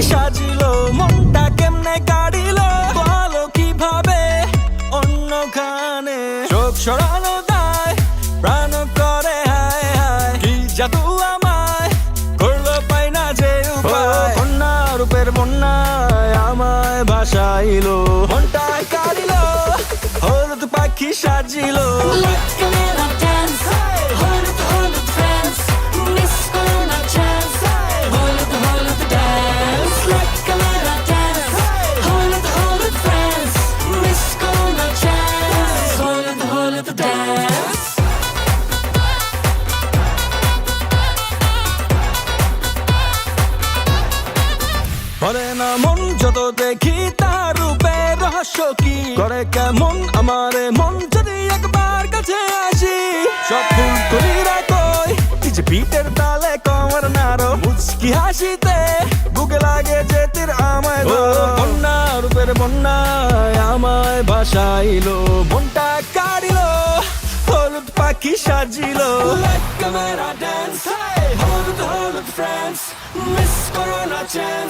সাজিলো মনটা কেমনে কাড়িলো বলো কিভাবে অন্য খানে চোখ সরানো দায় প্রাণ করে হায় হায় কি জাদু আমায় করলো পাই না যে উপায় বন্যা রূপের বন্যায় আমায় ভাসাইলো মনটা কাড়িলো হলুদ পাখি সাজিলো বলে না মন যত দেখি তার রূপে রহস্য কি করে কেমন আমারে মন যদি একবার কাছে আসি সব ফুল কলিরা কই যে পিঠের তালে কমর নাড়ো মুচকি হাসিতে বুকে লাগে যে তীর আমায় ধরো বন্যা রূপের বন্যায় আমায় ভাসাইলো মনটা কাড়িলো হলুদ পাখি সাজিলো ক্যামেরা ড্যান্স হলুদ হলুদ ফ্রেন্ডস মিস করো না চান্স